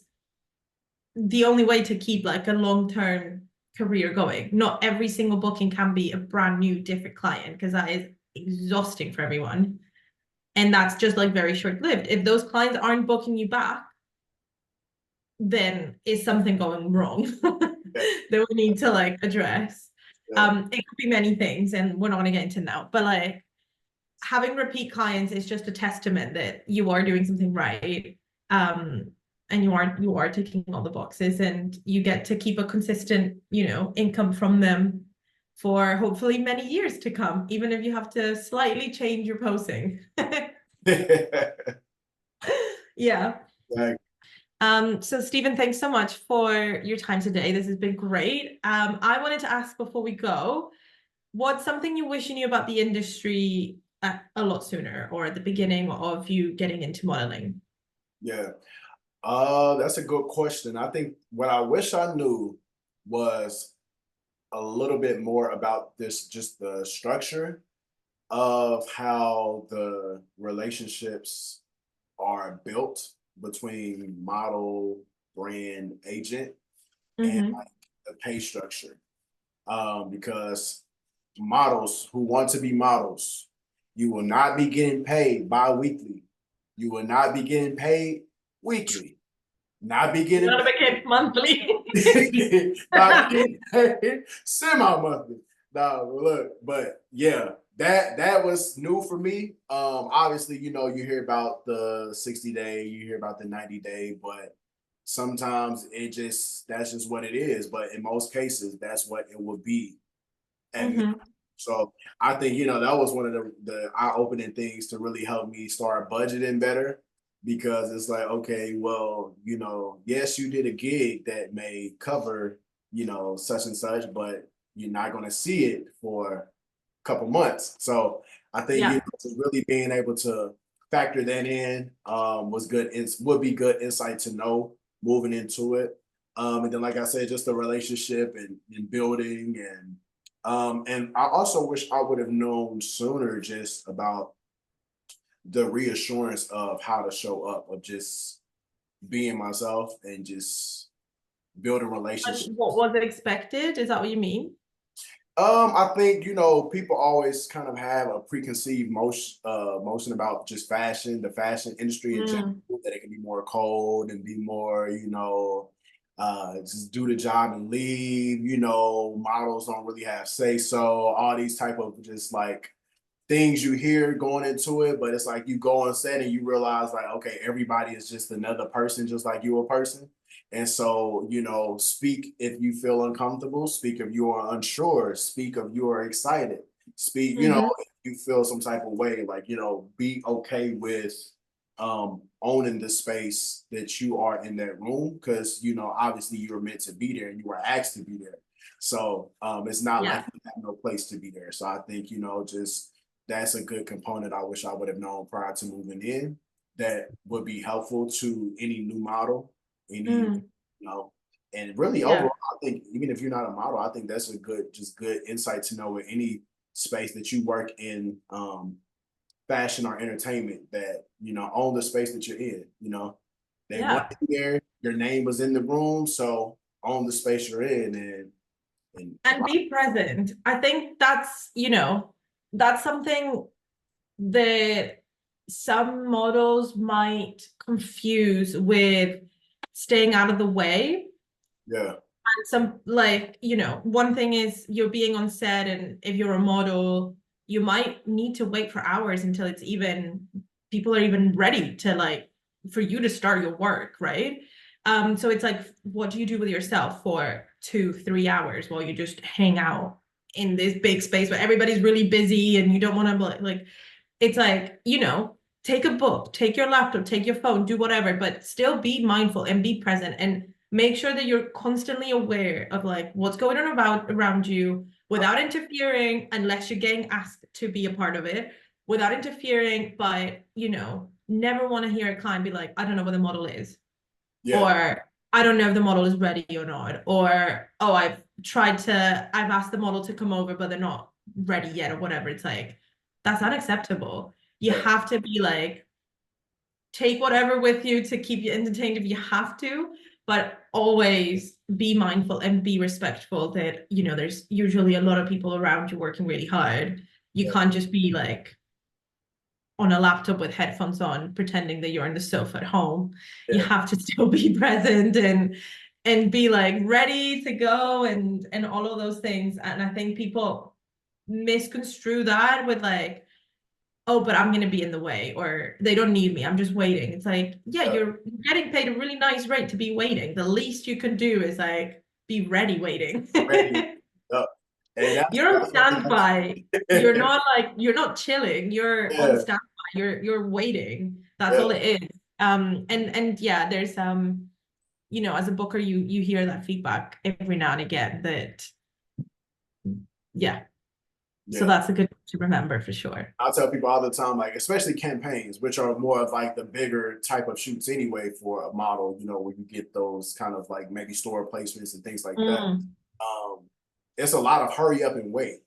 the only way to keep like a long-term career going. Not every single booking can be a brand new different client, because that is exhausting for everyone. And that's just like very short-lived. If those clients aren't booking you back, then is something going wrong Yeah. that we need to like address. Yeah. It could be many things, and we're not going to get into now, but like having repeat clients is just a testament that you are doing something right. And you are ticking all the boxes, and you get to keep a consistent, income from them for hopefully many years to come, even if you have to slightly change your posing. Yeah. Like, So Stephen, thanks so much for your time today. This has been great. I wanted to ask before we go, what's something you wish you knew about the industry a lot sooner or at the beginning of you getting into modeling? yeah. That's a good question. I think what I wish I knew was a little bit more about this, just the structure of how the relationships are built between model, brand, agent, and Mm-hmm. like the pay structure. Because models who want to be models, you will not be getting paid bi-weekly. You will not be getting paid weekly. Not be You getting want to make it monthly. not be getting paid semi-monthly. No, look, but yeah, that was new for me. Obviously, you hear about the 60-day, you hear about the 90-day, but sometimes that's just what it is. But in most cases, that's what it would be. And Mm-hmm. so I think, that was one of the eye-opening things to really help me start budgeting better, because it's like, okay, well, yes, you did a gig that may cover, such and such, but you're not going to see it for a couple months. So I think, Yeah. really being able to factor that in was good. It would be good insight to know moving into it. And then, like I said, just the relationship and building, and I also wish I would have known sooner just about the reassurance of how to show up, of just being myself and just building And what relationships. was expected? Is that what you mean? I think, people always kind of have a preconceived motion about just fashion, the fashion industry in general, Mm. that it can be more cold and be more, just do the job and leave. Models don't really have say so. All these type of just like things you hear going into it, but it's like you go on set and you realize like, okay, everybody is just another person, just like you a person. And so, speak if you feel uncomfortable, speak if you are unsure, speak if you are excited, speak, Mm-hmm. if you feel some type of way, like, be okay with owning the space that you are in that room, because obviously you were meant to be there and you were asked to be there. So it's not like Yeah. you have no place to be there. So I think, just that's a good component I wish I would have known prior to moving in, that would be helpful to any new model, any, Mm. and really Yeah. overall, I think even if you're not a model, I think that's a good insight to know in any space that you work in, fashion or entertainment, that, own the space that you're in, they want Yeah. you there, your name was in the room, so own the space you're in, and And be present. I think that's something that some models might confuse with staying out of the way. yeah, And some, like, one thing is you're being on set, and if you're a model, you might need to wait for hours until it's even people are even ready to, like, for you to start your work, right? So it's like, what do you do with yourself for 2 3 hours while you just hang out in this big space where everybody's really busy and you don't want to, like, it's like, take a book, take your laptop, take your phone, do whatever, but still be mindful and be present, and make sure that you're constantly aware of, like, what's going on about around you, without interfering unless you're getting asked to be a part of it, without interfering. But never want to hear a client be like, I don't know what the model is, yeah, or I don't know if the model is ready or not, or, oh, I've asked the model to come over but they're not ready yet, or whatever. It's like, that's unacceptable. You yeah, have to be like, take whatever with you to keep you entertained if you have to, but always be mindful and be respectful that there's usually a lot of people around you working really hard. You yeah, can't just be like on a laptop with headphones on pretending that you're on the sofa at home. You yeah, have to still be present and be like ready to go, and all of those things. And I think people misconstrue that with like, oh, but I'm going to be in the way, or they don't need me, I'm just waiting. It's like, yeah, yeah. you're getting paid a really nice rate to be waiting. The least you can do is like be ready waiting. Ready. Yep. And You're on that's one thing standby. You're not chilling. You're on yeah, standby. You're waiting. That's yeah, all it is. And yeah, there's as a booker, you hear that feedback every now and again that yeah. So yeah. that's a good to remember for sure. I tell people all the time, like especially campaigns, which are more of like the bigger type of shoots anyway for a model, where you get those kind of like maybe store placements and things like that. Mm. Um, it's a lot of hurry up and wait.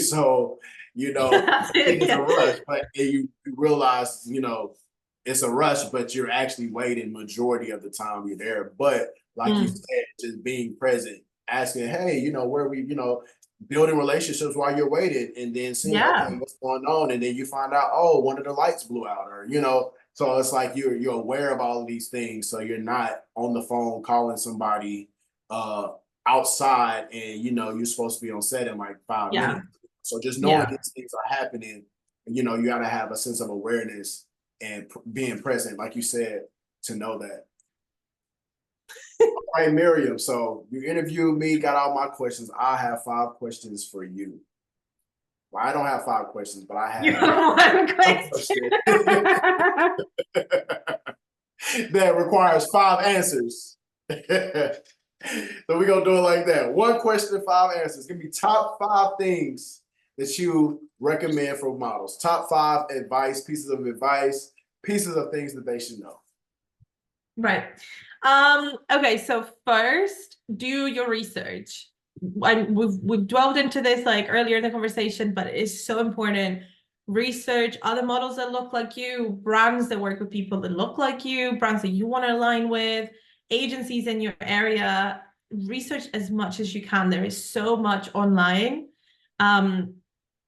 So, Yeah, that's it. it is a Yeah. rush, but you realize, it's a rush, but you're actually waiting majority of the time you're there. But like you Mm. said, just being present, asking, hey, where we, building relationships while you're waiting and then seeing, okay, Yeah. what's going on? And then you find out, oh, one of the lights blew out or, so it's like you're aware of all of these things. So you're not on the phone calling somebody outside and you're supposed to be on set in like 5 minutes. Yeah. So just knowing Yeah. these things are happening, you got to have a sense of awareness and being present, like you said, to know that. All right, Miriam. So you interviewed me, got all my questions. I have 5 questions for you. Well, I don't have 5 questions, but I You have have one a question. question that requires 5 answers. So we're gonna do it like that. One question, 5 answers. Give me top 5 things that you recommend for models. Top 5 pieces of advice, pieces of things that they should know. Right. Okay, so first, do your research. We've delved into this like earlier in the conversation, but it's so important. Research other models that look like you, brands that work with people that look like you, brands that you want to align with, agencies in your area. Research as much as you can. There is so much online. Um,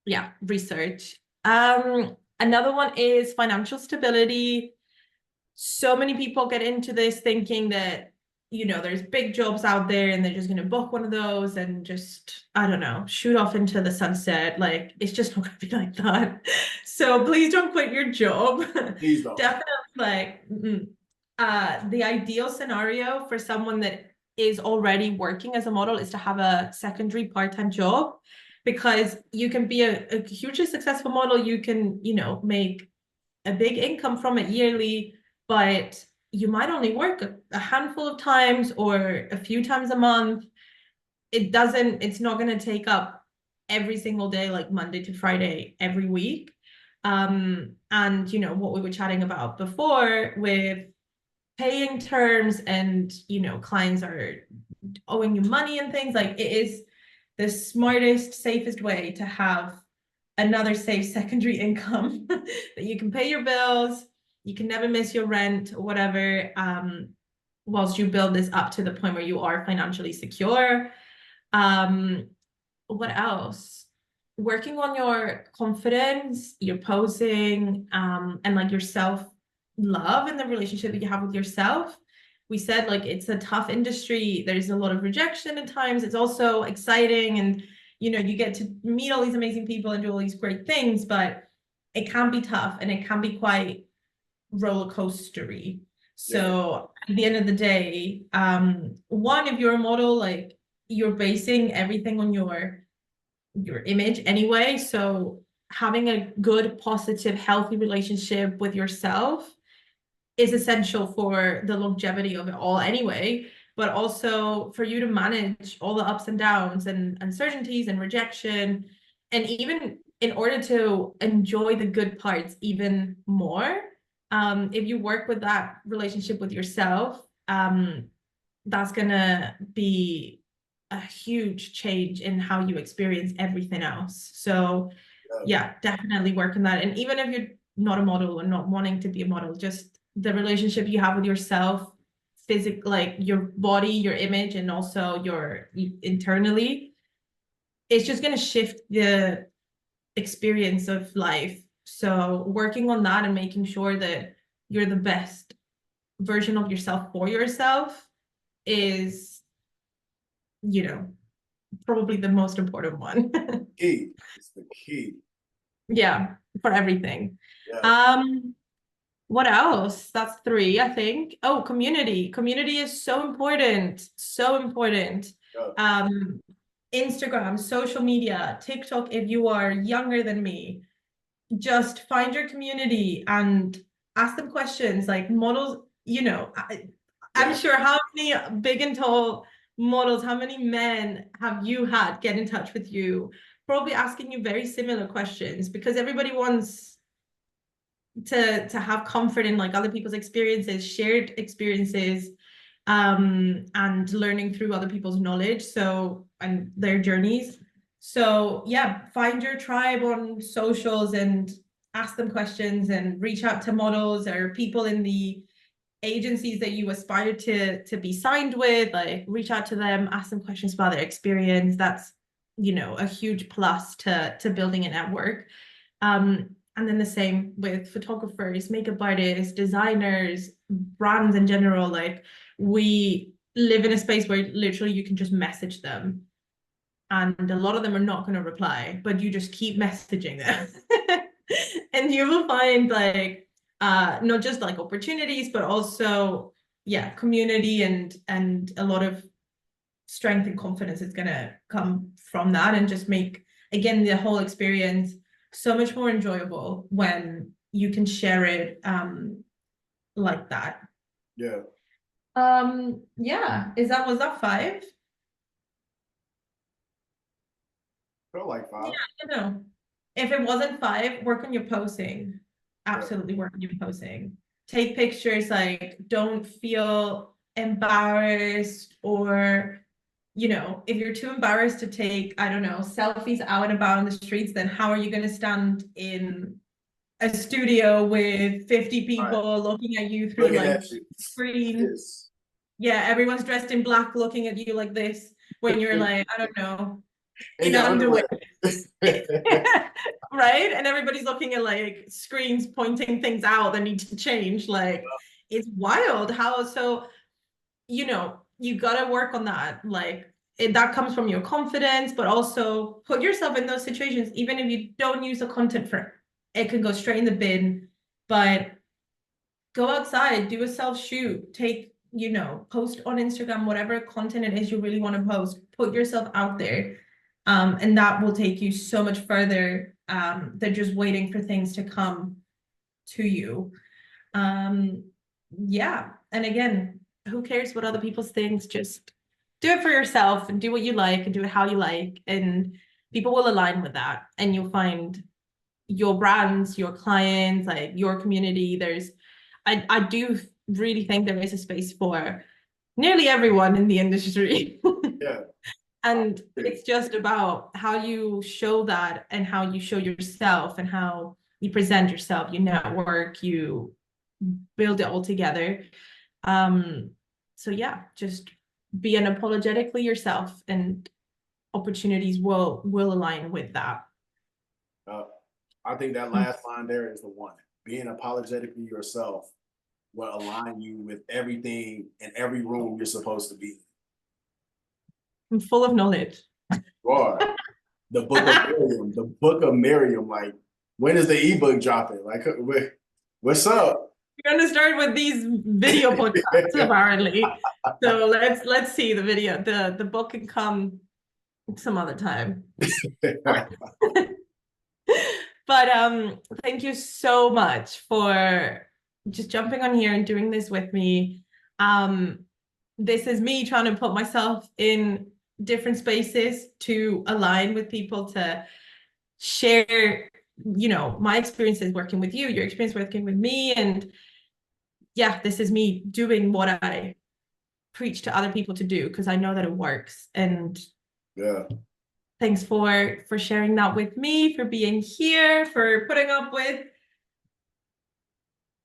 yeah, research. Another one is financial stability. So many people get into this thinking that there's big jobs out there and they're just going to book one of those and just, I don't know, shoot off into the sunset. Like it's just not going to be like that. So please don't quit your job. Please don't. Definitely, like the ideal scenario for someone that is already working as a model is to have a secondary part-time job, because you can be a hugely successful model. You can make a big income from it yearly, but you might only work a handful of times or a few times a month. It's not going to take up every single day, like Monday to Friday, every week. And what we were chatting about before with paying terms and, clients are owing you money and things, like it is the smartest, safest way to have another safe secondary income that you can pay your bills, you can never miss your rent or whatever, whilst you build this up to the point where you are financially secure. um what else? Working on your confidence, your posing, and like your self love and the relationship that you have with yourself. We said like it's a tough industry. There's a lot of rejection at times. It's also exciting, and you get to meet all these amazing people and do all these great things, but it can be tough and it can be quite roller coastery. Yeah. So at the end of the day, one, if you're a model, like you're basing everything on your image anyway. So having a good, positive, healthy relationship with yourself is essential for the longevity of it all anyway, but also for you to manage all the ups and downs and uncertainties and rejection. And even in order to enjoy the good parts even more, if you work with that relationship with yourself, that's gonna be a huge change in how you experience everything else. So yeah, definitely work on that. And even if you're not a model and not wanting to be a model, just the relationship you have with yourself, physical, like your body, your image, and also your internally, it's just going to shift the experience of life. So working on that and making sure that you're the best version of yourself for yourself is, probably the most important one. Key. It's the key. Yeah, for everything. Yeah. Um, what else? That's three, I think. Oh, community. Community is so important. So important. Yeah. Um, Instagram, social media, TikTok, if you are younger than me, just find your community and ask them questions. Like models, I'm Yeah. sure how many big and tall models, how many men have you had get in touch with you, probably asking you very similar questions, because everybody wants to have comfort in like other people's experiences, shared experiences, and learning through other people's knowledge, so, and their journeys. So yeah, find your tribe on socials and ask them questions, and reach out to models or people in the agencies that you aspire to be signed with. Like, reach out to them, ask them questions about their experience. That's, a huge plus to building a network. And then the same with photographers, makeup artists, designers, brands in general. Like, we live in a space where literally you can just message them, and a lot of them are not going to reply, but you just keep messaging them. And you will find like not just like opportunities, but also, yeah, community and a lot of strength and confidence is going to come from that, and just make, again, the whole experience so much more enjoyable when you can share it like that. Yeah. Yeah, was that five? Felt like Yeah, five. I don't know. If it wasn't five, work on your posing. Yeah. Absolutely work on your posing. Take pictures, like, don't feel embarrassed, or, if you're too embarrassed to take, I don't know, selfies out and about in the streets, then how are you going to stand in a studio with 50 All right. people looking at you through Looking like at you. screen? Yes. Yeah, everyone's dressed in black looking at you like this when you're like, I don't know, In in your underwear. underwear. Right? And everybody's looking at like screens pointing things out that need to change. Like, it's wild how, so, you gotta work on that. Like, that comes from your confidence, but also put yourself in those situations. Even if you don't use the content for it, it can go straight in the bin. But go outside, do a self shoot, take, post on Instagram, whatever content it is you really want to post, put yourself out there. And that will take you so much further than just waiting for things to come to you. Yeah. And again, who cares what other people's things? Just do it for yourself and do what you like and do it how you like. And people will align with that. And you'll find your brands, your clients, like your community. I do really think there is a space for nearly everyone in the industry. Yeah. And it's just about how you show that, and how you show yourself, and how you present yourself, you network, you build it all together. So yeah, just be unapologetically yourself, and opportunities will align with that. Uh, I think that last line there is the one. Being apologetically yourself will align you with everything in every room you're supposed to be. I'm full of knowledge. Or the book of Mariam, the book of Mariam. Like, when is the ebook dropping? Like, what's up? We're gonna start with these video podcasts apparently. So let's see the video. The book can come some other time. But thank you so much for just jumping on here and doing this with me. This is me trying to put myself in different spaces to align with people, to share, my experiences working with you, your experience working with me. And yeah, this is me doing what I preach to other people to do, because I know that it works. And Yeah. thanks for sharing that with me, for being here, for putting up with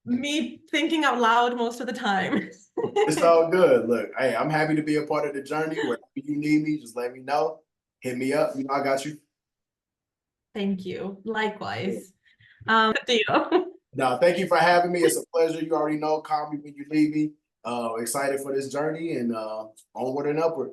me thinking out loud most of the time. It's all good. Look, hey, I'm happy to be a part of the journey. Wherever you need me, just let me know. Hit me up. You know, I got you. Thank you. Likewise. Deal. No, thank you for having me. It's a pleasure. You already know. Call me when you leave me. Excited for this journey and onward and upward.